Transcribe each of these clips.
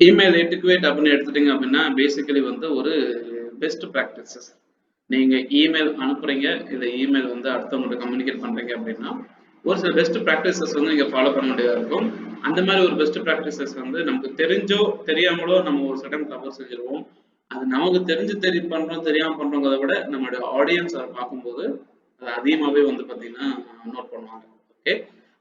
Email எட்டிக்வேட் அப்படின்னு எடுத்துட்டீங்க அப்படின்னா பேசிக்கலி வந்து ஒரு பெஸ்ட் ப்ராக்டிசஸ். நீங்க இமெயில் அனுப்புறீங்க, இல்ல இமெயில் வந்து அடுத்தவங்கள்ட்ட கம்யூனிகேட் பண்றீங்க அப்படின்னா ஒரு சில பெஸ்ட் ப்ராக்டிசஸ் வந்து நீங்க ஃபாலோ பண்ண வேண்டியதா இருக்கும். அந்த மாதிரி ஒரு பெஸ்ட் ப்ராக்டிசஸ் வந்து நமக்கு தெரிஞ்சோ தெரியாமலோ நம்ம ஒரு சடன் தவறு செஞ்சிருவோம். அது நமக்கு தெரிஞ்சு பண்றோம் தெரியாம பண்றோங்கிறத விட நம்மளுடைய ஆடியன்ஸ் அதை பார்க்கும்போது அது அதிகமாகவே வந்து பார்த்தீங்கன்னா நோட் பண்ணுவாங்க. ஓகே,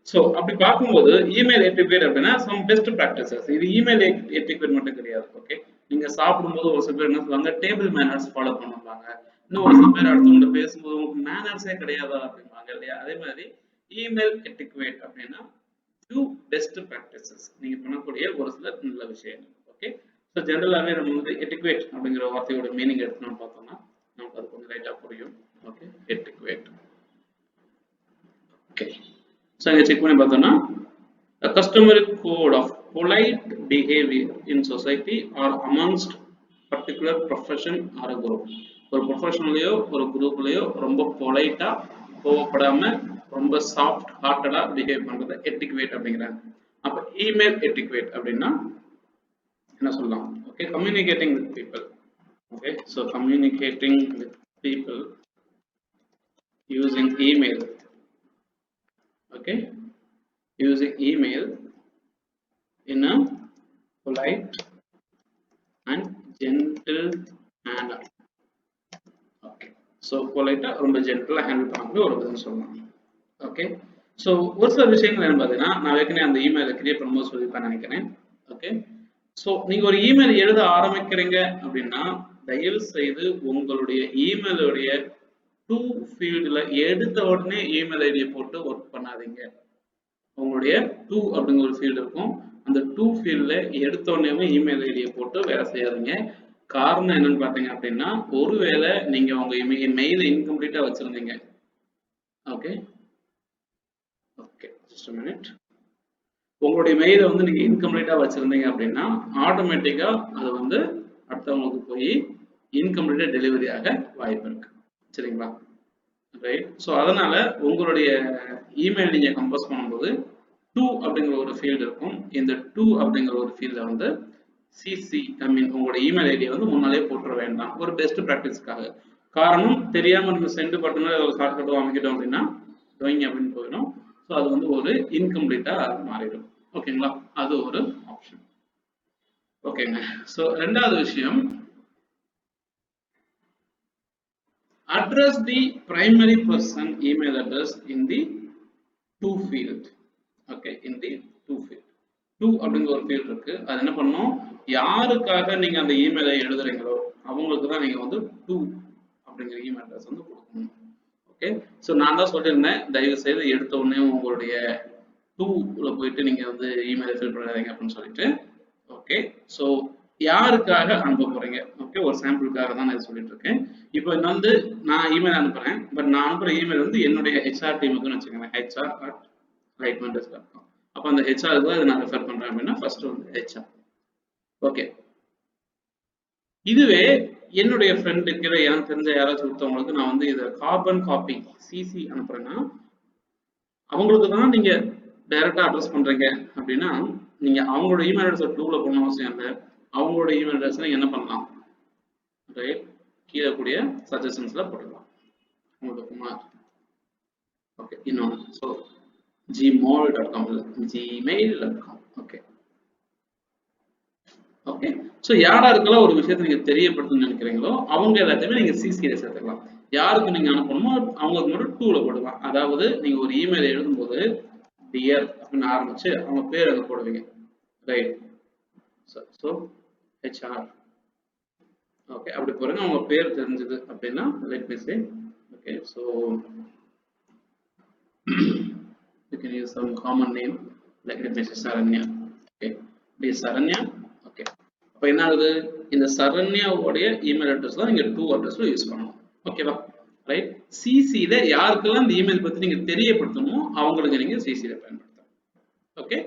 ஸோ அப்படி பார்க்கும்போது இமெயில் எட்டிக்வேட் அப்படின்னா சம் பெஸ்ட் ப்ராக்டிசஸ். இது இமெயில் எட்டிக்வேட் மட்டும் கிடையாது. ஓகே, நீங்க சாப்பிடும்போது ஒரு சில பேர் என்ன சொல்லுவாங்க, டேபிள் மேனர்ஸ் ஃபாலோ பண்ணுவாங்க. இன்னும் ஒரு சில பேர் அடுத்தவங்க பேசும்போது உங்களுக்கு மேனர்ஸே கிடையாதா அப்படிம்பாங்க இல்லையா. அதே மாதிரி இமெயில் எட்டிக்வேட் அப்படின்னா few பெஸ்ட் ப்ராக்டிசஸ் நீங்க பண்ணக்கூடிய ஒரு சில நல்ல விஷயங்கள். ஓகே, ஸோ ஜென்ரலாகவே நம்ம வந்து எட்டிக்வேட் அப்படிங்கிற வார்த்தையோட மீனிங் எடுத்துன்னு பார்த்தோம்னா நமக்கு அது கொஞ்சம் லைட்டாக புரியும். ஓகே, எட்டிக்வேட். ஓகே, ஸோ இங்கே செக் பண்ணி பார்த்தோம்னா a customary code of polite behavior in society or amongst particular profession or a group. ஒரு ப்ரொஃபஷனலையோ ஒரு குரூப்லயோ ரொம்ப பொலைட்டா கோவப்படாம ரொம்ப சாஃப்ட் ஹார்ட்டடா பிஹேவ் பண்றது எட்டிக்வேட் அப்படிங்கிறாங்க. அப்ப இமெயில் எட்டிக்வேட் அப்படின்னா என்ன சொல்லலாம்? Okay, communicating with people. Okay, so communicating with people using email. Okay, using email in a polite and gentle manner. Okay, so polite ரொம்ப ஜென்டலா ஹேண்டில் பண்ணக்கூடிய ஒரு விதம் சொல்லலாம். ஓகே, ஸோ ஒரு சில விஷயங்கள் என்ன பார்த்தீங்கன்னா நான் ஏற்கனவே அந்த இமெயிலை கிரியேட் பண்ணும்போது சொல்லியிருப்பேன் நினைக்கிறேன். ஓகே, ஸோ நீங்க ஒரு இமெயில் எழுத ஆரம்பிக்கிறீங்க அப்படின்னா தயவு செய்து உங்களுடைய இமெயிலுடைய டூ ஃபீல்டில் எடுத்த உடனே இமெயில் ஐடியை போட்டு ஒர்க் பண்ணாதீங்க. உங்களுடைய டூ அப்படிங்கிற ஒரு ஃபீல்டு இருக்கும். அந்த டூ ஃபீல்டில் எடுத்த உடனே இமெயில் ஐடியை போட்டு வேலை செய்யாதீங்க. காரணம் என்னன்னு பார்த்தீங்க அப்படின்னா ஒருவேளை நீங்க உங்க மெயில் இன்கம்ப்ளீட்டா வச்சிருந்தீங்க. Okay okay, just a minute. உங்களுடைய மெயிலை வந்து நீங்க இன்கம்ப்ளீட்டா வச்சிருந்தீங்க அப்படின்னா ஆட்டோமேட்டிக்கா அது வந்து அடுத்தவங்களுக்கு போய் இன்கம்ப்ளீட்டா டெலிவரி ஆக வாய்ப்பு இருக்கு. சரிங்களா? ரைட். ஸோ அதனால உங்களுடைய இமெயில் நீங்க கம்போஸ் பண்ணும்போது டூ அப்படிங்கிற ஒரு ஃபீல்டு இருக்கும். இந்த டூ அப்படிங்கிற ஒரு ஃபீல்டில் வந்து சிசி ஐ மீன் உங்களோட இமெயில் ஐடியை வந்து முன்னாலே போட்டுற வேண்டாம், ஒரு பெஸ்ட் ப்ராக்டிஸ்க்காக. காரணம் தெரியாம நம்ம சென்ட் பட்டோம்னா ஒரு ஷார்ட்கட்டோ அமைக்கிட்டோம் அப்படின்னா டொயிங் அப்படின்னு போயிடும். ஸோ அது வந்து ஒரு இன்கம்ப்ளீட்டா மாறிடும். ஓகேங்களா, அது ஒரு ஆப்ஷன். ஓகேங்க, ஸோ ரெண்டாவது விஷயம், address the primary person email address in the to field. Okay, in the to field. to அப்படிங்கிற ஒரு ஃபீல்ட் இருக்கு. அது என்ன பண்ணும், யாருக்காக நீங்க அந்த இமெயிலை எழுதுறீங்களோ அவங்களுக்கு தான் நீங்க வந்து to அப்படிங்கிற இமெயில் அட்ரஸ் வந்து கொடுக்கணும். ஓகே, ஸோ நான் தான் சொல்லியிருந்தேன் தயவு செய்து எடுத்த உடனே உங்களுடைய டூல போயிட்டு நீங்க வந்து இமெயிலை ஃபில் பண்ணாதீங்க அப்படின்னு சொல்லிட்டு. ஓகே, ஸோ யாருக்காக அனுப்ப போறீங்க? ஓகே, ஒரு சாம்பிளுக்காக தான் நான் சொல்லிட்டு இருக்கேன். இப்போ வந்து நான் இமெயில் அனுப்புறேன், பட் நான் அனுப்புற இமெயில் வந்து என்னுடைய ஹெச்ஆர் டீமுக்குன்னு வச்சுக்கோங்க, hr@lightmentors.com. அப்போ அந்த ஹெச்ஆருக்கு தான் நான் ரெஃபர் பண்றேன் அப்படின்னா ஃபர்ஸ்ட் வந்து ஹெச்ஆர். ஓகே, இதுவே என்னுடைய ஃப்ரெண்டுக்கு எனக்கு தெரிஞ்ச யாராச்சும் ஒருத்தவங்களுக்கு நான் வந்து இதை கார்பன் காப்பி சிசி அனுப்புறேன்னா அவங்களுக்கு தான் நீங்க டைரக்டா அட்ரஸ் பண்றீங்க அப்படின்னா நீங்க அவங்களோட இமெயில் அட்ரஸ் டூல போடணும் அவசியம் இல்லை. அவங்களோட இமெயில் அட்ரஸ் நீங்க என்ன பண்ணலாம், ரைட், கீழே கூடிய சஜஷன்ஸ்ல போட்டுக்கலாம். உங்களுக்கு குமார். ஓகே, இன்னொன்று so gmail.com gmail.com. Okay okay, so யாராருக்கெல்லாம் ஒரு விஷயத்தை நீங்க தெரியப்படுத்தணும்னு நினைக்கிறீங்களோ அவங்க எல்லாத்தையுமே நீங்க சிசியில சேர்த்துக்கலாம். யாருக்கு நீங்க அனுப்பணுமோ அவங்களுக்கு மட்டும் டூல போடலாம். அதாவது நீங்க ஒரு இமெயில் எழுதும்போது டியர் அப்படின்னு ஆரம்பிச்சு அவங்க பேர் அங்க போடுவீங்க, ரைட். So HR. ஓகே, அப்படி போறீங்க, அவங்க பேர் தெரிஞ்சது அப்படின்னா let me say. Okay, so you can use some common name like let me say Saranya. Okay, be Saranya. Okay, அப்ப என்ன ஆகுது, இந்த சரண்யாவோடைய இமெயில் அட்ரஸ் தான் நீங்க டூ அட்ரஸ்ல யூஸ் பண்ணணும். ஓகேவா, ரைட். சிசியில யாருக்கெல்லாம் இந்த இமெயில் பத்தி நீங்க தெரியப்படுத்தணுமோ அவங்களுக்கு நீங்க சிசியில பயன்படுத்தலாம். ஓகே,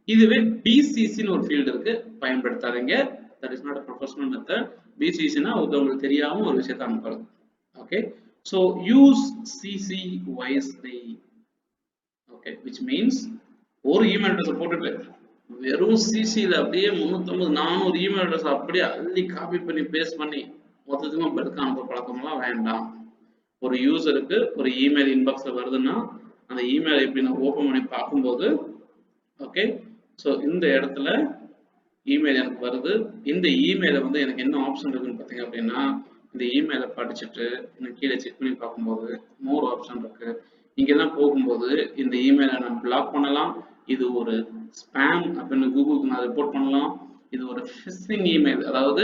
இதுவே பிசிசின்னு ஒரு ஃபீல்டு இருக்கு, பயன்படுத்தாதீங்க. That is not a professional method. பிசிசினா உங்களுக்கு தெரியாம ஒரு விஷயத்தை அனுப்புறது. Okay, so use cc wisely. Okay, which means ஒரு இமெயில் அட்ரஸ் போட்டுட்டு வெறும் சிசியில் அப்படியே 350 400 இமெயில் அட்ரஸ் அப்படியே அள்ளி காப்பி பண்ணி பேஸ்ட் பண்ணி மொத்தத்துக்கும் பெருக்க அனுப்ப பழக்கம்லாம் வேண்டாம். ஒரு யூசருக்கு ஒரு இமெயில் இன்பாக்ஸ்ல வருதுன்னா அந்த இமெயில் எப்படி நான் ஓப்பன் பண்ணி பார்க்கும்போது ஓகே ஸோ இந்த இடத்துல இமெயில் எனக்கு வருது. இந்த இமெயில வந்து எனக்கு என்ன ஆப்ஷன் இருக்குன்னு பார்த்தீங்க அப்படின்னா இந்த இமெயிலை படிச்சுட்டு இன்னும் கீழே செக் பண்ணி பார்க்கும்போது மோர் ஆப்ஷன் இருக்கு. இங்கெல்லாம் போகும்போது இந்த இமெயிலை நான் பிளாக் பண்ணலாம். இது ஒரு ஸ்பேம் அப்படின்னு கூகுளுக்கு நான் ரிப்போர்ட் பண்ணலாம். இது ஒரு ஃபிஷிங் இமெயில், அதாவது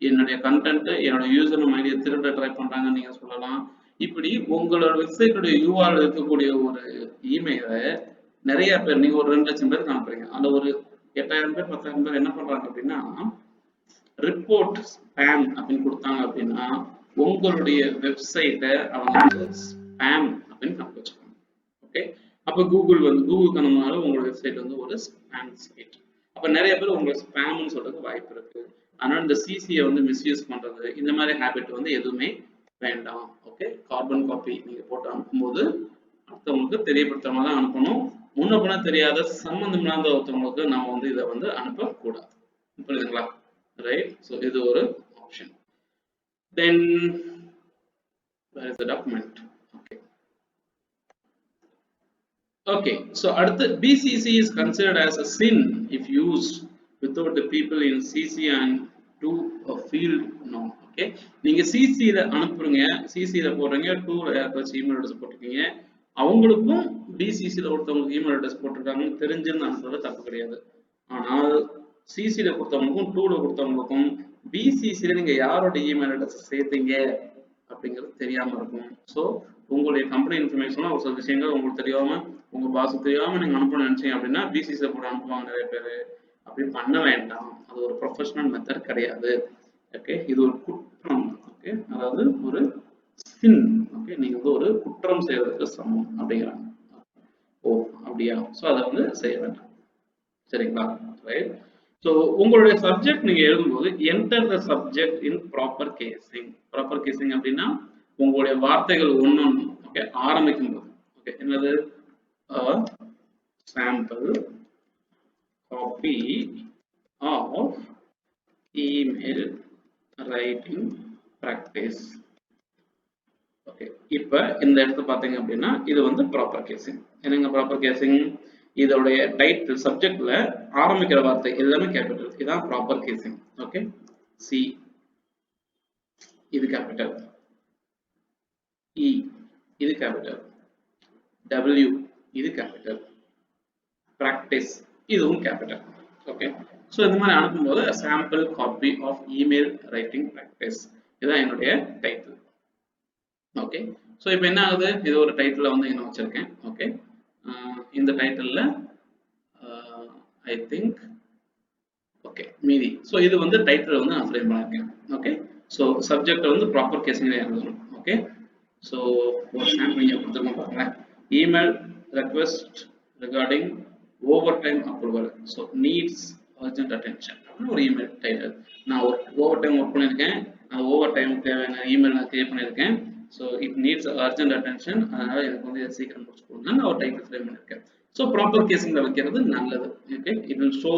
என்னுடைய கண்டென்ட் என்னோட யூசர் நேம் ஐடியை திருட ட்ரை பண்றாங்கன்னு நீங்க சொல்லலாம். இப்படி உங்களோட வெப்சைட்டுடைய யூஆர்எல் இருக்கக்கூடிய ஒரு இமெயிலை நிறைய பேர், நீங்க ஒரு 2 லட்சம் பேருக்கு அனுப்புறீங்க, அந்த ஒரு 8000 பேர் 10,000 பேர் என்ன பண்றாங்க அப்படின்னா ரிப்போர்ட் ஸ்பேம் அப்படின்னு கொடுத்தாங்க அப்படின்னா உங்களுடைய வெப்சைட்டை அவங்க ஸ்பேம் அப்படின்னு கணக்கு வச்சுக்கோங்க. ஓகே, அப்ப கூகுளுக்கு அந்த மாதிரி உங்களோட வெப்சைட் வந்து ஒரு ஸ்பேம் சைட். அப்ப நிறைய பேர் உங்களுக்கு ஸ்பேம்னு சொல்றதுக்கு வாய்ப்பு இருக்கு. அதனால இந்த சிசியை வந்து மிஸ்யூஸ் பண்றது இந்த மாதிரி ஹேபிட் வந்து எதுவுமே வேண்டாம். ஓகே, கார்பன் காப்பி நீங்க போட்டு அனுப்பும்போது அடுத்தவங்களுக்கு தெரியப்படுத்தாம தான் அனுப்பணும். முன்ன பின்ன தெரியாத சம்பந்தம் இல்லாத ஒருத்தவங்களுக்கு நாம வந்து இதை வந்து அனுப்பக்கூடாது. புரியுதுங்களா? ரைட். ஸோ இது ஒரு option. Then where is the document? Okay, so அடுத்து BCC is considered as a sin if used without the people in CC and to a field known. Okay, நீங்க CC ல அனுப்புறீங்க, CC ல போடுறீங்க, 2 ல யாராச்சும் இமெயில் அட்ரஸ் போட்டுருக்கீங்க, அவங்களுக்கும் BCC ல ஒருத்தவங்களுக்கு இமெயில் அட்ரஸ் போட்டிருக்காங்கன்னு தெரிஞ்சுன்னு அனுப்புறது தப்பு கிடையாது. ஆனால் CC ல கொடுத்தவங்களுக்கும் 2 ல கொடுத்தவங்களுக்கும் BCC ல நீங்க யாரோட இமெயில் அட்ரஸ் சேர்த்தீங்க அப்படிங்கிறது தெரியாம இருக்கும். ஸோ உங்களுடைய கம்பெனி இன்ஃபர்மேஷன்லாம் ஒரு சில விஷயங்கள் உங்களுக்கு தெரியாம உங்க பாஸ் தெரியாம நீங்க அனுப்ப நினைச்சீங்க அப்படின்னா பிசிசி போட்டு அனுப்புவாங்க நிறைய பேர். அப்படி பண்ண வேண்டாம். அது ஒரு ப்ரொஃபஷனல் மெத்தட் கிடையாது. ஓகே, இது ஒரு குற்றம். ஓகே, அதாவது ஒரு சின். ஓகே, நீங்க வந்து ஒரு குற்றம் செய்யறதுக்கு சமம் அப்படிங்கிறாங்க. ஓ அப்படியா? ஸோ அதை வந்து செய்ய வேண்டாம். சரிங்களா? ரைட். ஸோ உங்களுடைய சப்ஜெக்ட் நீங்க எழுதும்போது enter the subject in proper casing. Proper casing அப்படின்னா உங்களுடைய வார்த்தைகள் ஒன்று ஓகே ஆரம்பிக்கும் போது ஓகே என்னது sample copy of email writing practice. Okay, இப்போ இந்த இடத்துல பார்த்தீங்க அப்படின்னா இது வந்து ப்ராப்பர் கேசிங். என்னங்க ப்ராப்பர் கேசிங்? இதோடைய டைட்டில் சப்ஜெக்ட்ல ஆரம்பிக்கிற வார்த்தை எல்லாமே கேபிட்டல். இதுதான் ப்ராப்பர் கேசிங். ஓகே, சி இது கேபிட்டல், இ இது கேபிட்டல், W இது கேபிட்டல், practice இதுவும் கேபிட்டல். ஓகே, ஸோ இந்த மாதிரி அனுப்பும்போது sample copy of email writing practice இதுதான் என்னுடைய டைட்டில். ஓகே, ஸோ இப்போ என்ன ஆகுது? இது ஒரு டைட்டில் வந்து என்ன வச்சிருக்கேன். ஓகே, இந்த டைட்டிலில் ஐ திங்க் ஓகே மீதி. ஸோ இது வந்து டைட்டில் வந்து நான் ஃப்ரேம் பண்ணியிருக்கேன். ஓகே, ஸோ சப்ஜெக்ட் வந்து ப்ராப்பர் கேசிங் எழுதணும். ஓகே, ஸோ ஒரு சாம்பிள் நீங்கள் கொடுத்துருக்கோம் பாருங்களேன். Email request regarding overtime approval, so needs urgent attention அப்படின்னு ஒரு இமெயில் டைட்டில். நான் ஒரு ஓவர் டைம் ஒர்க் பண்ணியிருக்கேன், நான் ஓவர் டைம் தேவையான இமெயில் நான் கிரியேட் பண்ணியிருக்கேன். So it needs urgent attention, அதனால எனக்கு வந்து இதை சீக்கிரம் முடிச்சு கொடுங்க நான் ஒரு டைட்டில் ஃப்ரேம் பண்ணியிருக்கேன். ஸோ ப்ராப்பர் கேசிங்ல வைக்கிறது நல்லது. Okay, it will show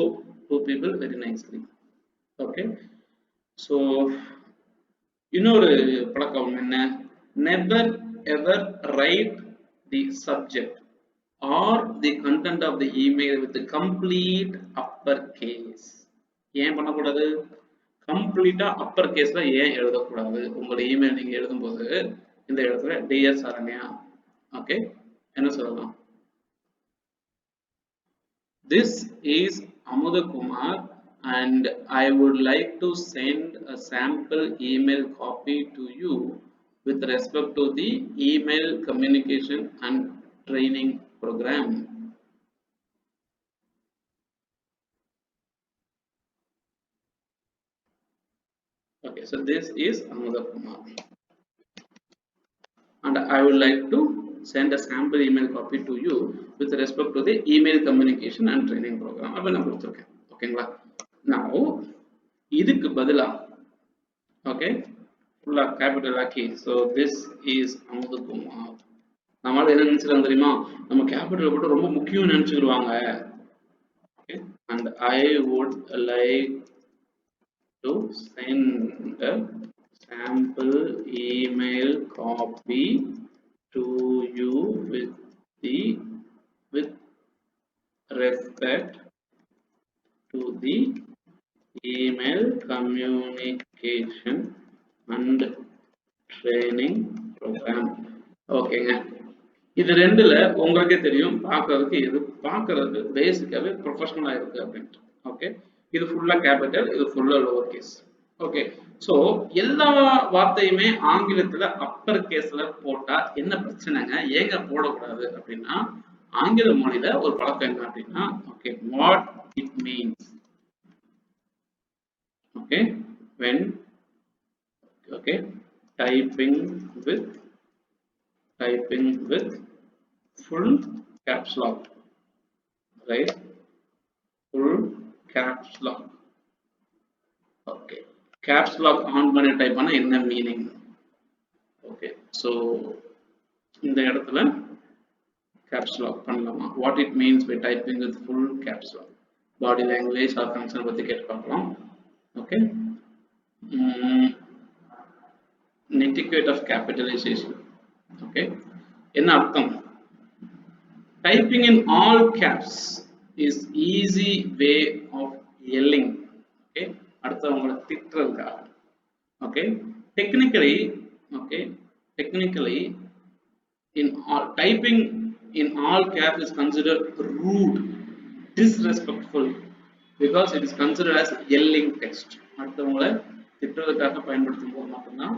to people very nicely. Okay, so இன்னொரு பழக்கம் என்ன? Never ever right the subject or the content of the email with the complete uppercase. ஏன் பண்ணக்கூடாது? கம்ப்ளீட்டா அப்பர் கேஸ்ல ஏன் எழுதக்கூடாது? உங்களோட இமெயில் நீங்க எழுதும்போது இந்த இடத்துல டிஎஸ் சரண்யா ஓகே என்ன சொல்லலாம்? This is Amudakumar and I would like to send a sample email copy to you with respect to the email communication and training program. Okay, so this is Amudakumar and I would like to send a sample email copy to you with respect to the email communication and training program. அப்ப நான் கொடுத்திருக்கேன். ஓகேங்களா? now இதுக்கு பதிலா okay ஃபுல்லா capital ஆக்கி so this is Amudakumar. நம்மளால என்ன நினைச்சிருக்காங்க தெரியுமா? நம்ம கேபிட்டல் போட்டு ரொம்ப முக்கியம் நினைச்சுக்கிடுவாங்க. Okay, and I would like to send a sample email copy to you with respect to the email communication and training program. ஓகேங்க, இது ரெண்டுல உங்களுக்கே தெரியும் பார்க்கறதுக்கு எது பார்க்கறதுக்கு பேசிக்காவே ப்ரொஃபஷனலா இருக்கு அப்படின்ட்டு. ஓகே, இது ஃபுல்லா கேபிட்டல், இது ஃபுல்லா லோவர் கேஸ். ஓகே, சோ எல்லா வார்த்தையுமே ஆங்கிலத்துல அப்பர் கேஸ்ல போட்டா என்ன பிரச்சனைங்க, ஏங்க போடக்கூடாது அப்படின்னா, ஆங்கில மொழியில ஒரு பழக்கம் என்ன அப்படின்னா, okay, what it means. Okay, when okay typing with full caps lock, right? Full caps lock. Okay, caps lock on பண்ணி டைப் பண்ணா என்ன மீனிங்? Okay, so இந்த இடத்துல caps lock பண்ணலாமா? What it means by typing with full caps lock. Body language or function பத்தி கேட்டு பார்க்கலாம். Okay, netiquette of capitalization. Okay, என்ன அர்த்தம்? Typing in all caps is easy way of yelling. Okay, அடுத்தவங்களை திட்டுறதுக்காக. Okay, technically in all typing in all caps is considered rude, disrespectful, because it is considered as yelling text. அடுத்தவங்களை திட்டுறதுக்காக பயன்படுத்தும் போது மட்டும்தான்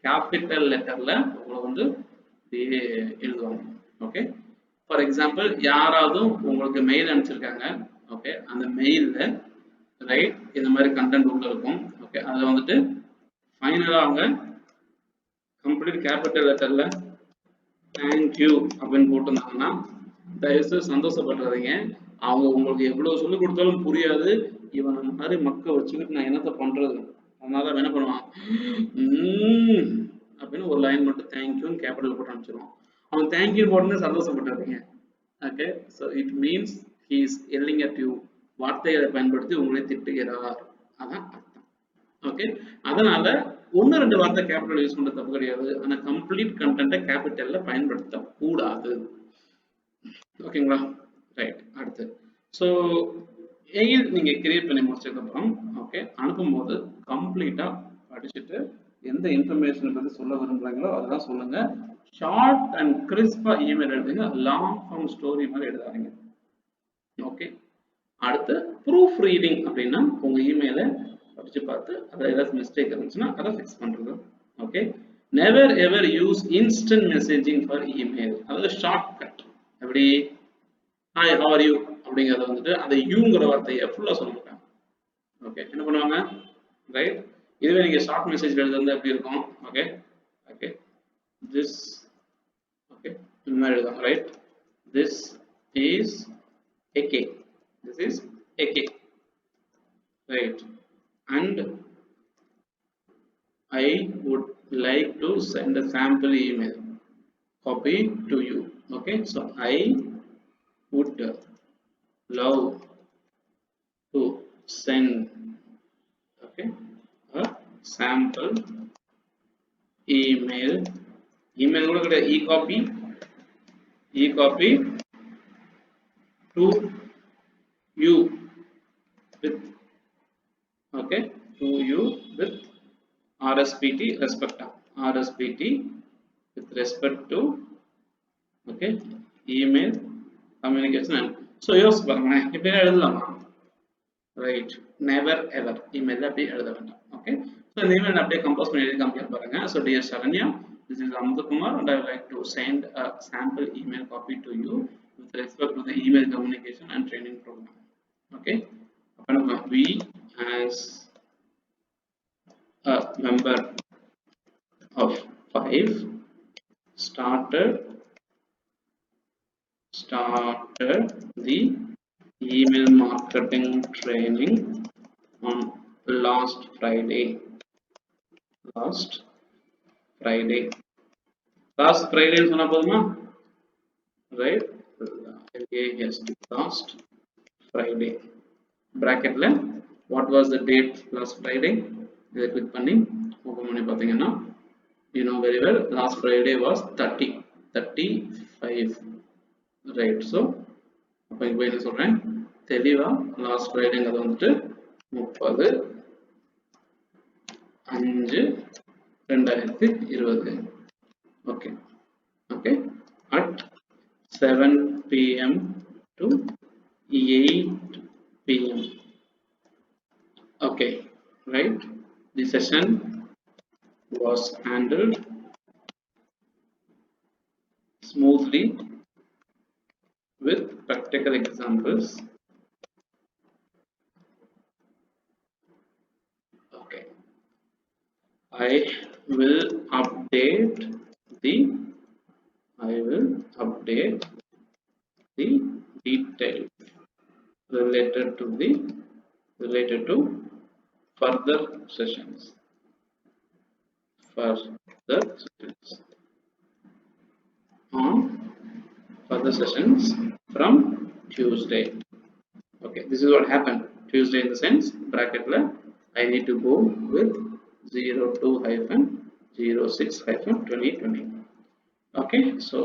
capital லெட்டர்ல உங்களை வந்து எழுதுவாங்க. ஓகே, ஃபார் எக்ஸாம்பிள் யாராவது உங்களுக்கு மெயில் அனுப்பிச்சிருக்காங்க. ஓகே, அந்த மெயில்ல ரைட் இந்த மாதிரி கண்டென்ட் உள்ள இருக்கும். ஓகே, அதுல வந்துட்டு ஃபைனலா அவங்க கம்ப்ளீட் கேபிட்டல் லெட்டர்ல தேங்க்யூ அப்படின்னு போட்டிருந்தாங்கன்னா தயவுசெய்து சந்தோஷப்படுறாதீங்க. அவங்க உங்களுக்கு எவ்வளவு சொல்லி கொடுத்தாலும் புரியாது. இவன் அந்த மாதிரி மக்கள் வச்சுக்கிட்டு நான் என்னத்த பண்றது, அதனால என்ன பண்ணுவான் அப்படின்னு ஒரு லைன் மட்டும் தேங்க்யூன்னு கேபிட்டல் போட்டு அனுப்பிச்சிருவான். அவன் தேங்க்யூ போட்டு சந்தோஷப்பட்டாதீங்க. Okay, so it means he is yelling at you. வார்த்தைகளை பயன்படுத்தி உங்களை திட்டுகிறார், அதான் அர்த்தம். ஓகே, அதனால ஒன்னு ரெண்டு வார்த்தை கேபிட்டல் யூஸ் பண்ண தப்பு கிடையாது. ஆனா கம்ப்ளீட் கண்டென்ட்டை கேபிட்டல்ல பயன்படுத்த கூடாது. ஓகேங்களா, ரைட். அடுத்து ஸோ எயில் நீங்க கிரியேட் பண்ணி முடிச்சதுக்கு அப்புறம் ஓகே அனுப்பும் போது கம்ப்ளீட்டா படிச்சுட்டு எந்த இன்ஃபர்மேஷன் பத்தி சொல்ல விரும்புறாங்களோ அதெல்லாம் சொல்லுங்க. ஷார்ட் அண்ட் கிறிஸ்பா இமெயில் எழுதுங்க, லாங் ஃபார்ம் ஸ்டோரி மாதிரி எழுதாதீங்க. ஓகே, அடுத்து ப்ரூஃப் ரீடிங் அப்படின்னா உங்க இமெயிலை படிச்சு பார்த்து அதில் ஏதாவது மிஸ்டேக் இருந்துச்சுன்னா அதை ஃபிக்ஸ் பண்றது. Okay, never ever use instant messaging for email, அதாவது ஷார்ட் கட். எப்படி ஹாய் ஹவ் ஆர் யூ அப்படிங்கிறத வந்துட்டு அந்த யூங்கிற வார்த்தையை ஃபுல்லாக சொல்ல மாட்டாங்க. ஓகே, என்ன பண்ணுவாங்க, ரைட். இதுவே நீங்கள் ஷார்ட் மெசேஜ் எழுதுறது எப்படி இருக்கும்? ஓகே ஓகே திஸ் ஓகே இந்த மாதிரி எழுதுவாங்க, right. This is AK, this is AK, right. And I would like to send a sample email copy to you. Okay, so I would love to send okay a sample email கூட கிடையாது, e-copy to you with okay to you with RSPT with respect to okay email communication. And so யோசிச்சு பாருங்க, இப்படி எழுதலாமா? Right, never ever இமெயில அப்படி எழுத வேண்டாம். Okay, so இந்த இமெயில் அப்படியே கம்போஸ் பண்ணி எழுதி காமிக்க பாருங்க. So dear Saranya, this is Amuthakumar and I would like to send a sample email copy to you with respect to the email communication and training program. Okay, we as a member of 5 started the email marketing training on last Friday. Last Friday சொன்னா போதுமா? Right? Yes, last Friday. bracketல what was the date last Friday இதை click பண்ணி open பண்ணி பார்த்தீங்கன்னா you know very well last Friday was 35 right. So அப்போ இப்போ என்ன சொல்றேன் தெளிவா last Fridayங்கிறது வந்துட்டு 30/5/2020 okay okay at 7 p.m. to 8 p.m. okay right. The session was handled smoothly with practical examples. Okay, I will update the details related to further sessions on further sessions from Tuesday. Okay, this is what happened. Tuesday in the sense bracket la I need to go with 02/06/2020. Okay, so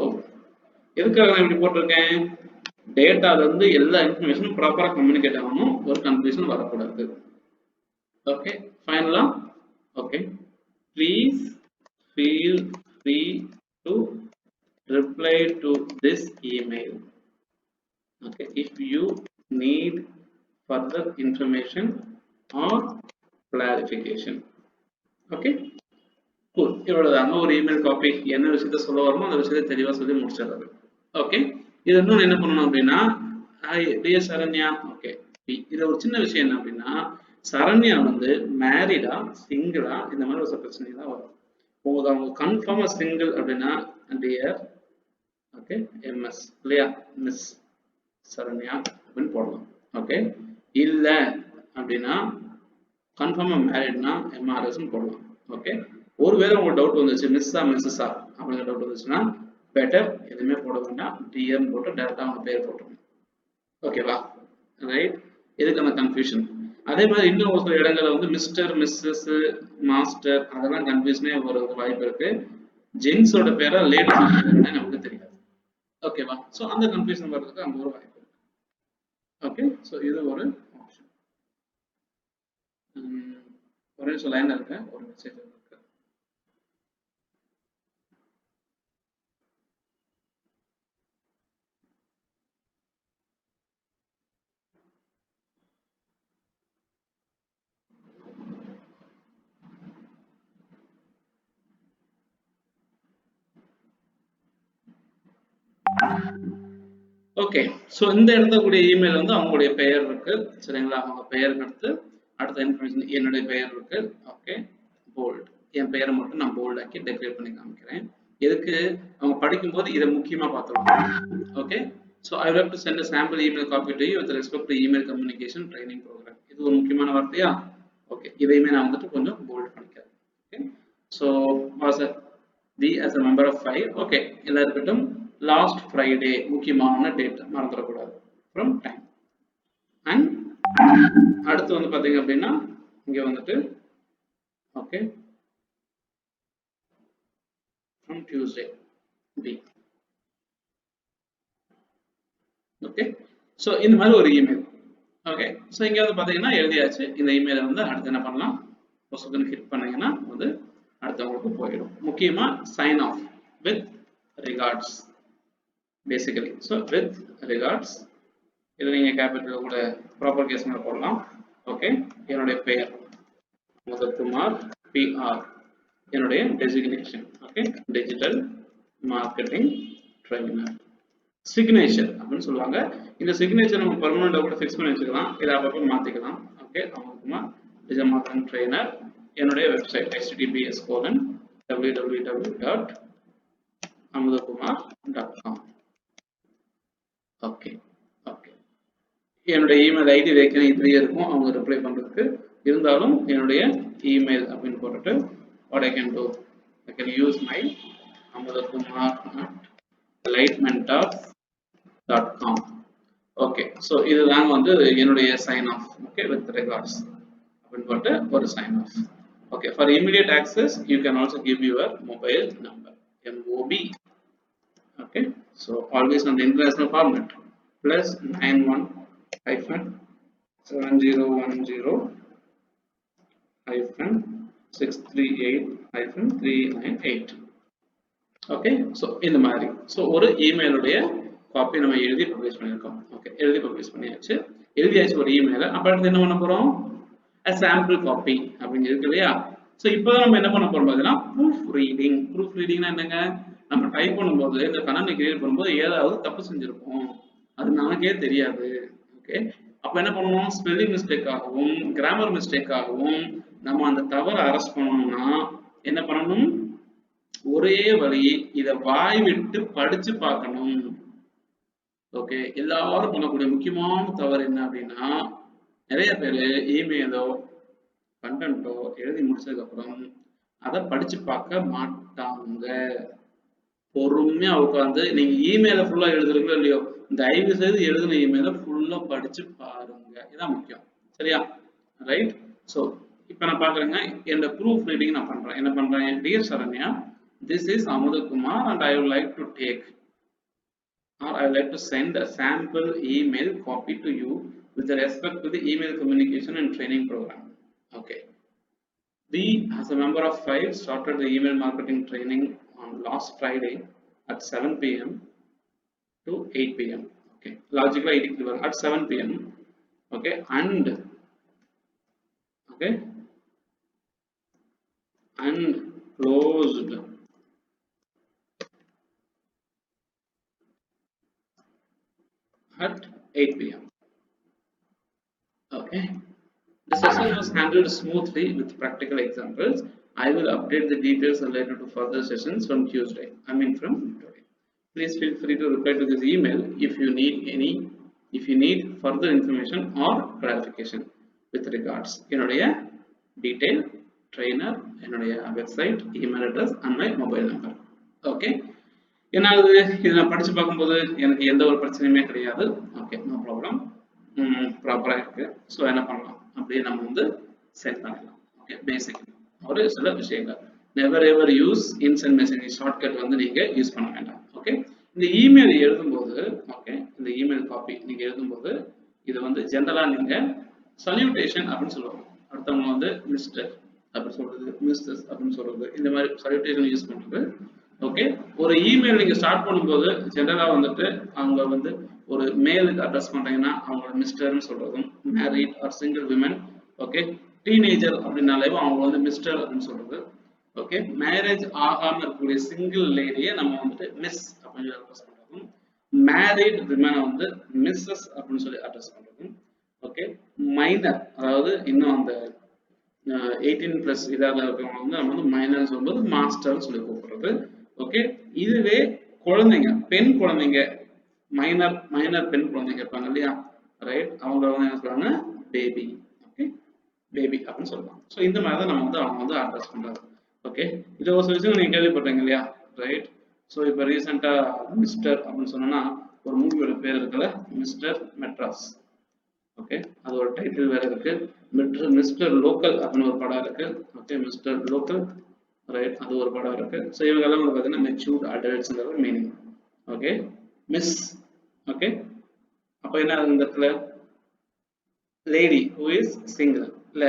எதுக்காக நான் இப்படி போட்டிருக்கேன் டேட்டால இருந்து எல்லா இன்ஃபர்மேஷனும் ப்ராப்பரா communicate ஆகணும் ஒரு confusion வரக்கூடாது. ஓகே ஃபைனலா okay please feel free to reply to this email okay if you need further information or clarification. Okay cool இவ்வளவுதாங்க ஒரு இமெயில் காப்பி என்ன விஷயத்தை சொல்ல வரணும் அந்த விஷயத்தை தெளிவா சொல்லி முடிச்சிடுறது. ஓகே இது இன்னும் என்ன பண்ணணும் அப்படின்னா டியர் சரண்யா ஓகே இது ஒரு சின்ன விஷயம் என்ன அப்படின்னா சரண்யா வந்து மேரிடா சிங்கிளா இந்த மாதிரி ஒரு பிரச்சனை தான் வரும். உங்களுக்கு அவங்க கன்ஃபார்மா சிங்கிள் அப்படின்னா டியர் ஓகே எம்எஸ் இல்லையா மிஸ் சரண்யா அப்படின்னு போடலாம். ஓகே இல்ல அப்படின்னா கன்ஃபார்மா மேரிட்னா எம்ஆர்எஸ்ன்னு போடலாம். ஓகே ஒருவேளை உங்களுக்கு டவுட் வந்துச்சு மிஸ்ஸா மிஸ்ஸா அப்படிங்கிற டவுட் வந்துச்சுன்னா பெட்டர் எதுவுமே போட வேண்டாம் டிஎம் போட்டு டேரக்டா அவங்க பேர் போட்டுருங்க. ஓகேவா ரைட் எதுக்கு அந்த கன்ஃபியூஷன். அதே மாதிரி இன்னும் ஒரு சில இடங்கள்ல வந்து மிஸ்டர் மிஸ்ஸஸ் மாஸ்டர் அதெல்லாம் கன்ஃபியூஷனே வர்றதுக்கு வாய்ப்பு இருக்கு. ஜென்ஸோட பேரா லேடிஸ் நமக்கு தெரியாது. ஓகேவா ஸோ அந்த கன்ஃபியூஷன் வர்றதுக்கு அங்க ஒரு வாய்ப்பு இருக்கு. ஓகே ஸோ இது ஒரு ஆப்ஷன். ஒரு நிமிஷம் லைன்ல இருக்க ஒரு மெசேஜ் இருக்கு. ஓகே ஸோ இந்த இடத்துல கூடிய இமெயில் வந்து அவங்களுடைய பெயர் இருக்கு சரிங்களா. அவங்க பெயருக்கு அடுத்து அடுத்த இன்ஃபர்மேஷன் என்னுடைய பெயர் இருக்கு. ஓகே போல்ட் என் பெயரை மட்டும் நான் போல்ட் ஆக்கி டெக்கரேட் பண்ணி காமிக்கிறேன். எதுக்கு அவங்க படிக்கும்போது இதை முக்கியமா பார்த்துருவாங்க. Okay so I will have to send a sample email copy to you with respect to email communication training program. இது ஒரு முக்கியமான வார்த்தையா. ஓகே இதையுமே நான் வந்துட்டு கொஞ்சம் போல்ட் பண்ணிக்கிறேன். Okay so was the as a member of 5 okay எல்லாம் இருக்கட்டும். லாஸ்ட் ஃப்ரைடே முக்கியமான டேட் மறந்துடக்கூடாது ஃப்ரம் டைம் அண்ட் அடுத்து வந்து பாத்தீங்க அப்படின்னா இங்க வந்துட்டு okay from Tuesday P okay so இந்த மாதிரி ஒரு இமெயில். ஓகே ஸோ இங்க வந்து பாத்தீங்கன்னா எழுதியாச்சு. இந்த இமெயிலை வந்து அடுத்து என்ன பண்ணலாம் பொசுக்குன்னு ஹிட் பண்ணீங்கன்னா வந்து அடுத்தவங்களுக்கு போயிடும். முக்கியமா sign off with regards basically so with regards இது நீங்க கேபிட்டல் கூட ப்ராப்பர் கேஸ் மேல போடலாம். ஓகே என்னுடைய பெயர் முதல்குமார் பிஆர் என்னுடைய designation okay digital marketing trainer. Signature அப்படின்னு சொல்லுவாங்க. இந்த சிக்னேச்சர் நம்ம பெர்மனண்டா கூட ஃபிக்ஸ் பண்ணி வச்சுக்கலாம். இதை அப்பப்போ மாத்திக்கலாம். Okay Amuthakumar digital marketing trainer. என்னுடைய வெப்சைட் https://www.amudakumar.com. ஓகே ஓகே என்னுடைய இமெயில் ஐடி வைக்கணும் இப்படியே இருக்கும் அவங்க ரிப்ளை பண்றதுக்கு. இருந்தாலும் என்னுடைய இமெயில் அப்படின்னு போட்டுட்டு what I can do I can use my amudakumar@lightmentors.com okay, so இதுதான் வந்து என்னுடைய sign off. Okay, with regards அப்படின்னு போட்டு ஒரு sign off. Okay, for immediate access you can also give your mobile number, MOB. Okay, so always on the international format, plus 91-5-638-398. Okay, so இந்த மாதிரி so ஒரு இமெயிலுடைய copy நம்ம எழுதி publish பண்ணியிருக்கோம். Okay, எழுதி பப்ளிஷ் பண்ணியாச்சு, எழுதியாச்சு ஒரு இமெயிலை. அப்போ அடுத்து என்ன பண்ண போகிறோம்? சாம்பிள் காப்பி அப்படின்னு இருக்கு இல்லையா? ஸோ இப்போ நம்ம என்ன பண்ண போறோம் பார்த்தீங்கன்னா ப்ரூஃப் ரீடிங். ப்ரூஃப் ரீடிங்னா என்னங்க? நம்ம டைப் பண்ணும்போது இந்த கணனை கிரியேட் பண்ணும்போது ஏதாவது தப்பு செஞ்சிருப்போம், அது நமக்கே தெரியாது. ஓகே, அப்போ என்ன பண்ணுவோம்? ஸ்பெல்லிங் மிஸ்டேக் ஆகவும் கிராமர் மிஸ்டேக் ஆகவும் நம்ம அந்த தவறை அரெஸ்ட் பண்ணணும்னா என்ன பண்ணணும்? ஒரே வழி, இதை வாய் விட்டு படிச்சு பார்க்கணும். ஓகே, எல்லாரும் பண்ணக்கூடிய முக்கியமான தவறு என்ன அப்படின்னா, நிறைய பேர் இமெயிலோ கண்டென்ட்டோ எழுதி முடிச்சதுக்கு அப்புறம் அதை படிச்சு பார்க்க மாட்டாங்க. பொறுமையா உட்காந்து நீங்க இமெயில ஃபுல்லா எழுதுறீங்களோ இல்லையோ, தயவு செய்து எழுதின இமெயில ஃபுல்லா படிச்சு பாருங்க, இதான் முக்கியம். சரியா? ரைட். ஸோ இப்போ நான் பாக்குறேங்க, என்னோட ப்ரூஃப் ரீடிங் நான் பண்றேன். என்ன பண்றேன்? Dear Saranya, this is Amuthakumar and I would like to take or I would like to send a sample email copy to you with respect to the email communication and training program. Okay. We, as a member of 5, started the email marketing training on last Friday at 7 p.m. to 8 p.m. Okay, logically at 7 p.m. Okay, and closed at 8 p.m. Okay. The session was handled smoothly with practical examples. I will update the details related to further sessions from Tuesday. From today. Please feel free to reply to this email if you need further information or clarification. With regards, என்னுடைய detail, trainer, என்னுடைய website, email address and my mobile number. Okay. என்னாவது இதை நான் படிச்சு பார்க்கும்போது எனக்கு எந்த ஒரு பிரச்சனையுமே கிடையாது. ஓகே, நோ ப்ராப்ளம், ப்ராப்பராக இருக்கு. ஸோ என்ன பண்ணலாம்? அப்படியே நம்ம வந்து செட் பண்ணிடலாம். ஓகே, பேசிக் ஒரு சில விஷயங்கள். Never ever use instant messaging shortcut வந்து நீங்க யூஸ் பண்ண வேண்டாம். ஓகே, இந்த இமெயில் எழுதும்போது, ஓகே, இந்த இமெயில் காப்பி நீங்க எழுதும்போது இது வந்து ஜெனரலா நீங்க சல்யூட்டேஷன் அப்படின்னு சொல்லுவாங்க. அடுத்தவங்க வந்து மிஸ்டர் அப்படின்னு சொல்றது, மிஸ்டர்ஸ் அப்படின்னு சொல்றது, இந்த மாதிரி சல்யூட்டேஷன் யூஸ் பண்றது. ஓகே, ஒரு இமெயில் நீங்க ஸ்டார்ட் பண்ணும்போது ஜெனரலா வந்துட்டு அவங்க வந்து ஒரு மேலுக்கு அட்ரஸ் பண்றீங்கன்னா அவங்களோட மிஸ்டர்னு சொல்றதும், married R single women, okay, teenager அப்படின்னாலே அவங்க வந்து மிஸ்டர் அப்படின்னு சொல்றது. ஓகே, மேரேஜ் ஆகாம இருக்கக்கூடிய சிங்கிள் லேடியை நம்ம வந்துட்டு மிஸ் அப்படின்னு அட்ரஸ் பண்றதும், மேரிட் விமனை வந்து மிஸ்ஸஸ் அப்படின்னு சொல்லி அட்ரஸ் பண்றதும். ஓகே, மைனர், அதாவது இன்னும் அந்த 18+ இதாக இருக்கவங்க வந்து நம்ம வந்து மைனர் சொல்லும்போது மாஸ்டர் சொல்லி கூப்பிடுறது. ஓகே, இதுவே குழந்தைங்க, பெண் குழந்தைங்க, மைனர் பெண் குழந்தைங்க இருப்பாங்க இல்லையா, ரைட், அவங்க வந்து என்ன சொல்றாங்க? பேபி. ஓகே, பேபி அப்படின்னு சொல்லுவாங்க. ஸோ இந்த மாதிரி தான் நம்ம வந்து அவங்க வந்து அட்ரஸ் பண்றாங்க. ஓகே, இது ஒரு விஷயம் நீங்க கேள்விப்பட்டீங்க இல்லையா, ரைட். ஸோ இப்போ ரீசெண்டா மிஸ்டர் அப்படின்னு சொன்னோம்னா ஒரு மூவியோட பேர் இருக்குல்ல, மிஸ்டர் மெட்ராஸ். ஓகே, அது ஒரு டைட்டில் வேற இருக்கு. மிஸ்டர் லோக்கல் அப்படின்னு ஒரு படம் இருக்கு. ஓகே, மிஸ்டர் லோக்கல், ரைட், அது ஒரு படம் இருக்கு. ஸோ இவங்க எல்லாம் வந்து பார்த்தீங்கன்னா மெச்சூர்ட் அடல்ட்ஸ்ங்கிற மீனிங். Okay, miss. ஓகே, அப்போ என்ன இந்த இடத்துல லேடி ஹூ இஸ் சிங்கிள் இல்ல,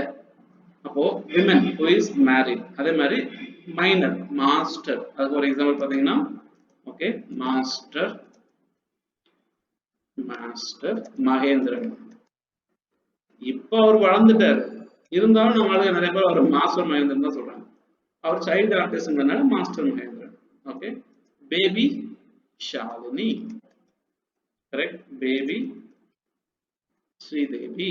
அப்போ விமன் ஹூ இஸ் மேரிட். அதே மாதிரி மைனர் மாஸ்டர், அதுக்கு ஒரு எக்ஸாம்பிள் பார்த்தீங்கன்னா, ஓகே, மாஸ்டர் மகேந்திரன். இப்போ அவர் வளர்ந்துட்டாரு, இருந்தாலும் நம்மளால நிறைய பேர் அவர் மாஸ்டர் மகேந்திரன் தான் சொல்றாங்க. அவர் சைல்டு ஆர்டிஸ்ட்ங்கிறதுனால master Mahendran. Okay, baby Shalini, correct, baby Sridevi.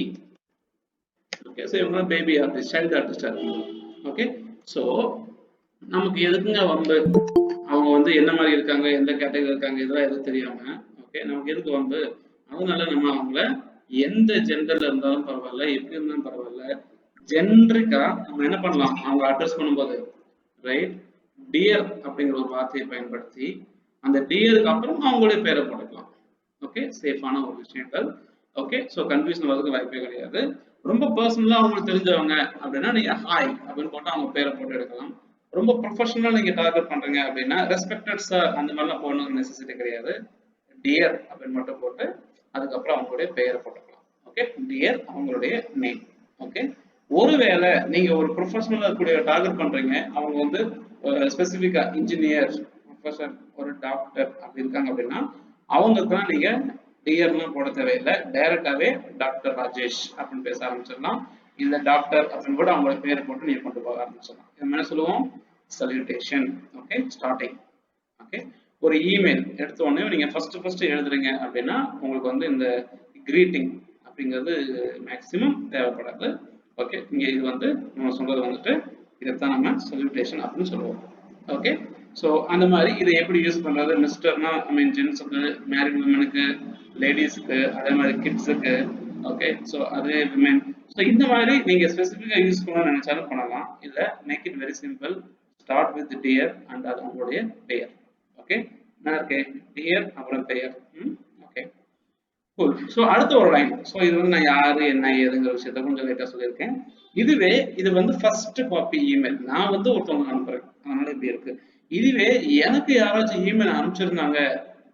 Okay, so இவங்க பேபி ஆர்டிஸ்ட், சைல்டு ஆர்டிஸ்டா இருக்காங்க. ஓகே, ஸோ நமக்கு எதுக்குங்க வந்து அவங்க வந்து என்ன மாதிரி இருக்காங்க, எந்த கேட்டகரி இருக்காங்க, இதெல்லாம் எதுவும் தெரியாம, ஓகே, நமக்கு எதுக்கு வந்து? அதனால நம்ம அவங்கள எந்த ஜெண்டர்ல இருந்தாலும் பரவாயில்ல, எப்படி இருந்தாலும் பரவாயில்ல, ஜென்ரிக்கா நம்ம என்ன பண்ணலாம்? அவங்க அட்ரஸ் பண்ணும்போது, ரைட், டியர் அப்படிங்கிற ஒரு வார்த்தையை பயன்படுத்தி அந்த டியருக்கு அப்புறம் அவங்களுடைய பேரை போட்டுக்கலாம். ஓகே, சேஃபான ஒரு விஷயங்கள். ஓகே, ஸோ கன்ஃபியூஷன் வரதுக்கு வாய்ப்பே கிடையாது. ரொம்ப பர்சனலா அவங்களுக்கு தெரிஞ்சவங்க அப்படின்னா நீங்க ஹாய் அப்படின்னு போட்டு அவங்க பேரை போட்டு எடுக்கலாம். ரொம்ப ப்ரொஃபஷனலா நீங்க டார்கெட் பண்றீங்க அப்படின்னா ரெஸ்பெக்டட் சார் அந்த மாதிரிலாம் போடணும்னு நெசசிட்டி கிடையாது. டியர் அப்படின்னு மட்டும் போட்டு அதுக்கப்புறம் அவங்களுடைய பெயரை போட்டுக்கலாம். ஓகே, டியர் அவங்களுடைய நேம். ஓகே, ஒருவேளை நீங்க ஒரு ப்ரொஃபஷனலா இருக்கக்கூடிய டார்கெட் பண்றீங்க, அவங்க வந்து ஸ்பெசிஃபிக்கா இன்ஜினியர், ப்ரொஃபசர், ஒரு டாக்டர் அப்படி இருக்காங்க அப்படின்னா அவங்களுக்குலாம் நீங்க டியர்லாம் போட தேவையில்லை. டைரக்டாவே டாக்டர் ராஜேஷ் அப்படின்னு பேச ஆரம்பிச்சிடலாம். இல்ல டாக்டர் அப்படின்னு கூட அவங்களோட பேரை போட்டு நீங்க கொண்டு போக ஆரம்பிச்சிடலாம். இது என்ன சொல்லுவோம்? சல்யூட்டேஷன். Okay, starting. ஓகே, ஒரு இமெயில் எடுத்த உடனே நீங்க ஃபர்ஸ்ட் எழுதுறீங்க அப்படின்னா உங்களுக்கு வந்து இந்த கிரீட்டிங் அப்படிங்கிறது மேக்சிமம் தேவைப்படாது. ஓகே, இங்க இது வந்து நம்ம சொல்றது வந்துட்டு இதைத்தான் நம்ம சல்யூட்டேஷன் அப்படின்னு சொல்லுவோம். ஓகே, ஸோ அந்த மாதிரி இதை எப்படி யூஸ் பண்றது? மிஸ்டர்னா ஐ மீன் ஜென்ஸுக்கு, மேரிட் விமனுக்கு, லேடிஸ்க்கு, அதே மாதிரி கிட்ஸுக்கு. ஓகே, ஸோ அதே விமென். ஸோ இந்த மாதிரி நீங்க ஸ்பெசிஃபிக்கா யூஸ் பண்ணணும்னு நினைச்சாலும் பண்ணலாம். இல்ல make it very simple. Start with dear and அது உங்களுடைய பெயர். ஓகே, நான் இருக்கேன் டியர் அப்புறம் பெயர். Okay, cool. ஸோ அடுத்த ஒரு லைன். ஸோ இது வந்து நான் யாரு என்ன ஏதுங்கிற விஷயத்த கொஞ்சம் லேட்டா சொல்லியிருக்கேன். இதுவே இது வந்து ஃபர்ஸ்ட் காப்பி இமெயில். நான் வந்து ஒருத்தவங்க அனுப்புறேன், அதனால இப்படி இருக்கு. இதுவே எனக்கு யாராச்சும் இமெயில் அனுப்பிச்சிருந்தாங்க,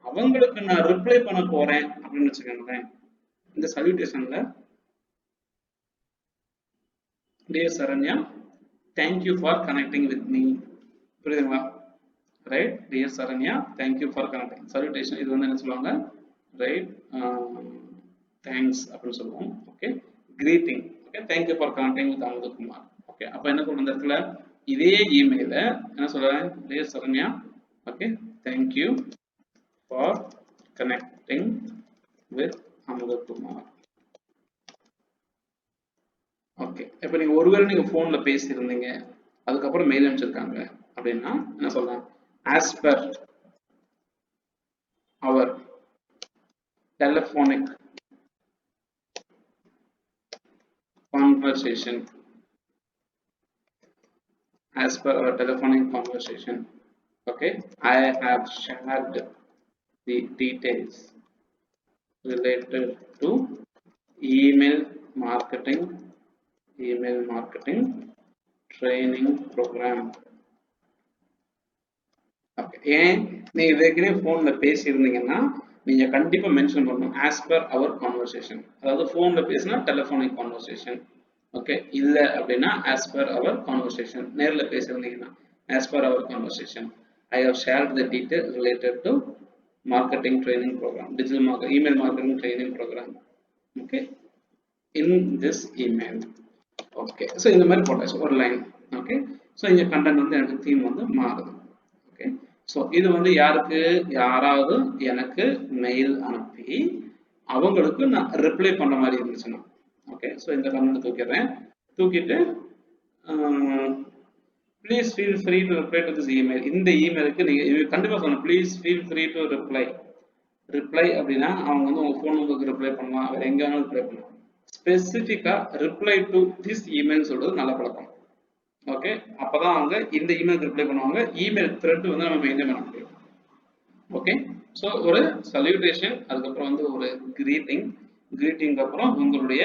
அவங்களுக்கு நான் ரிப்ளை பண்ண போறேன் அப்படின்னு வச்சுக்கோங்களேன். இந்த சல்யூட்டேஷன்ல dear Saranya, thank you for connecting with me. புரியுதுங்களா? Right, dear Saranya, thank you for connecting. Salutation இது வந்து என்ன சொல்லுவாங்க? ரைட், தேங்க்ஸ் அப்படின்னு சொல்லுவோம். Okay, greeting. Okay, thank you for connecting with Amudhakumar. Okay, அப்போ என்ன சொல்ற இந்த இடத்துல இதே இமெயில என்ன சொல்றேன்? Dear Saranya, okay, thank you for connecting with Amudhakumar. Okay, இப்போ நீங்க ஒருவேளை நீங்க போன்ல பேசியிருந்தீங்க, அதுக்கப்புறம் மெயில் அனுப்பிச்சிருக்காங்க அப்படின்னா என்ன சொல்றேன்? As per our telephonic conversation, as per our telephonic conversation, okay, I have shared the details related to email marketing training program. Okay, ஏன் நீங்க ஏற்கனவே போன்ல பேசியிருந்தீங்கன்னா நீங்க கண்டிப்பா மென்ஷன் பண்ணணும் as per our conversation. அதாவது போன்ல பேசினா டெலிஃபோனிக் கான்வர்சேஷன். ஓகே, இல்ல அப்படின்னா as per our conversation. நேர்ல பேசியிருந்தீங்கன்னா as per our conversation, I have shared the detail related to marketing training program, digital marketing, email marketing training program. Okay, in this email. Okay, so இந்த மாதிரி போட்டாச்சு ஒரு line. Okay, so இங்க content வந்து எனக்கு theme வந்து மாறுது. Okay, so இது வந்து யாருக்கு? யாராவது எனக்கு மெயில் அனுப்பி அவங்களுக்கு நான் ரிப்ளை பண்ண மாதிரி இருந்துச்சுன்னா. ஓகே, ஸோ இந்த கமெண்ட் தூக்கிடுறேன். தூக்கிட்டு please feel free to reply to this email. இந்த இமெயிலுக்கு நீங்க கண்டிப்பா சொல்லணும் please feel free to reply. Reply அப்படின்னா அவங்க வந்து உங்க ஃபோன் நம்பருக்கு ரிப்ளை பண்ணலாம், வேற எங்க வேணாலும் ரிப்ளை பண்ணலாம். ஸ்பெசிஃபிக்கா ரிப்ளை டு திஸ் இமெயில் சொல்றது நல்ல பழக்கம். ஓகே, அப்பதான் அவங்க இந்த இமெயிலுக்கு ரிப்ளை பண்ணுவாங்க. இமெயில் த்ரெட் வந்து நம்ம மெயின்டைன் பண்ண முடியும். ஓகே, ஸோ ஒரு சல்யூட்டேஷன், அதுக்கப்புறம் வந்து ஒரு கிரீட்டிங் அப்புறம் உங்களுடைய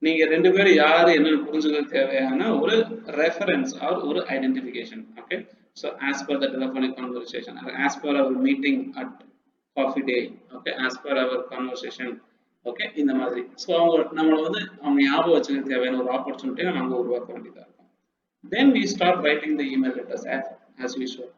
நீங்க ரெண்டு பேரும் யாரு என்னன்னு புரிஞ்சுக்க தேவையான ஒரு ரெஃபரன்ஸ் ஆர் ஒரு identification. Okay, so as per the telephonic conversation, as per our meeting at Coffee Day, okay, as per our conversation. Okay, இந்த மாதிரி. ஸோ அவங்க நம்மளை வந்து அவங்க ஞாபகம் வச்சுக்க தேவையான ஒரு ஆப்பர்ச்சுனிட்டியை நம்ம அங்கே உருவாக்க வேண்டியதாக இருக்கும். Then we start writing the email letters as usual.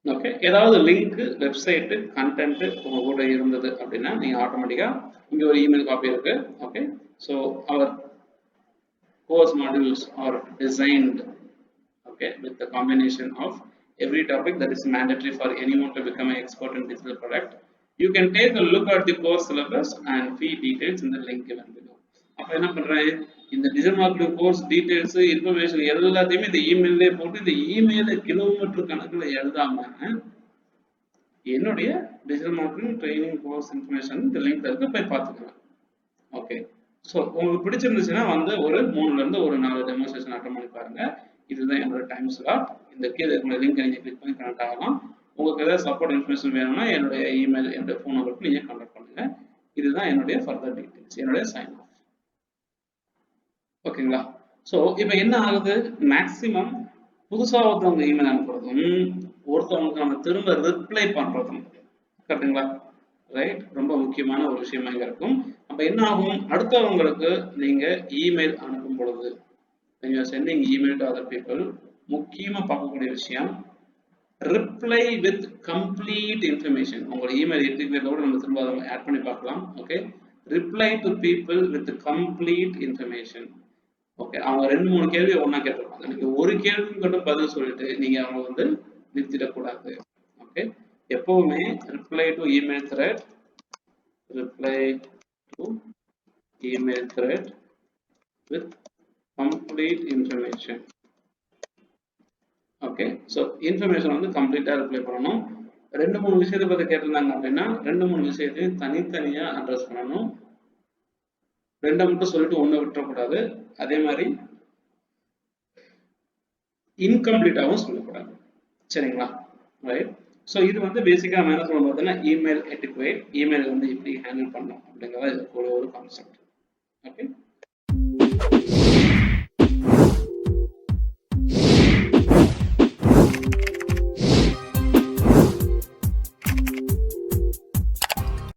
Okay, ஏதாவது லிங்க், வெப்சைட், கண்டென்ட் உங்க கூட இருந்தது அப்படின்னா நீங்க ஆட்டோமேட்டிக்கா இங்க ஒரு இமெயில் காப்பி இருக்கு. Okay, so our course modules are designed, okay, with the combination of every topic that is mandatory for anyone to become an expert in digital product. You can take a look at the course syllabus and fee details in the link given below. அப்ப என்ன பண்றேன்? இந்த digital marketing course details, information எல்லாத்தையுமே இந்த இமெயிலே போட்டு இந்த இமெயில kilometre கணக்குல எழுதாம என்னுடைய digital marketing training course information இந்த லிங்க்ல இருக்கு, போய் பார்த்துக்கலாம். ஓகே, ஸோ உங்களுக்கு பிடிச்சிருந்துச்சுன்னா வந்து ஒரு 3ல இருந்து ஒரு 4 டெமோன்ஸ்ட்ரேஷன் அட்டெண்ட் பண்ணி பாருங்க. இதுதான் என்னோட டைம் ஸ்லாட். இந்த கீழே இருக்கிற லிங்க் நீங்க கிளிக் பண்ணி கனெக்ட் ஆகலாம். உங்களுக்கு ஏதாவது சப்போர்ட் இன்ஃபர்மேஷன் வேணும்னா என்னுடைய இமெயில், என்னுடைய ஃபோன் நம்பருக்கு நீங்கள் கான்டாக்ட் பண்ணுங்க. இதுதான் என்னுடைய ஃபர்தர் டீட்டெயில்ஸ், என்னுடைய சைன் ஆஃப். ஓகேங்களா? ஸோ இப்போ என்ன ஆகுது, மேக்ஸிமம் புதுசாக ஒருத்தவங்க இமெயில் அனுப்புறதும் ஒருத்தவங்களுக்கு நம்ம திரும்ப ரிப்ளை பண்ணுறதும், கரெக்டுங்களா? ரைட், ரொம்ப முக்கியமான ஒரு விஷயமா இங்கே இருக்கும். அப்போ என்ன ஆகும், அடுத்தவங்களுக்கு நீங்கள் இமெயில் அனுப்பும் பொழுது, when you are sending email to other people, முக்கியமாக பார்க்கக்கூடிய விஷயம் ரிப்ளை வித் கம்ப்ளீட் இன்ஃபர்மேஷன். உங்களோட இமெயில் எட்டிக்கிறதோட நம்ம திரும்ப அதை ஆட் பண்ணி பார்க்கலாம். Okay, reply to people with complete information. Okay, அவங்க 2-3 கேள்வி ஒன்றா கேட்டிருப்பாங்க. நீங்க ஒரு கேள்வி மட்டும் பதில் சொல்லிட்டு நீங்க அவங்க வந்து நிறுத்திடக்கூடாது. ஓகே, எப்பவுமே reply to email thread, reply to email thread with complete information. Okay, so information வந்து கம்ப்ளீட்டாக ரிப்ளை பண்ணணும். 2-3 விஷயத்தை பற்றி கேட்டிருந்தாங்க அப்படின்னா 2-3 விஷயத்தையும் தனித்தனியாக அட்ரஸ் பண்ணணும். 2 மட்டும் சொல்லிட்டு 1 விட்டுறக்கூடாது. அதே மாதிரி இன்கம்ப்ளீட்டாகவும் சொல்லக்கூடாது. சரிங்களா? ரைட். ஸோ இது வந்து பேசிக்காக நம்ம என்ன சொல்லணும் பார்த்தீங்கன்னா இமெயில் எட்டிக்வேட், இமெயில் வந்து எப்படி ஹேண்டில் பண்ணணும் அப்படிங்கிறத இது ஒரு கான்செப்ட். ஓகே.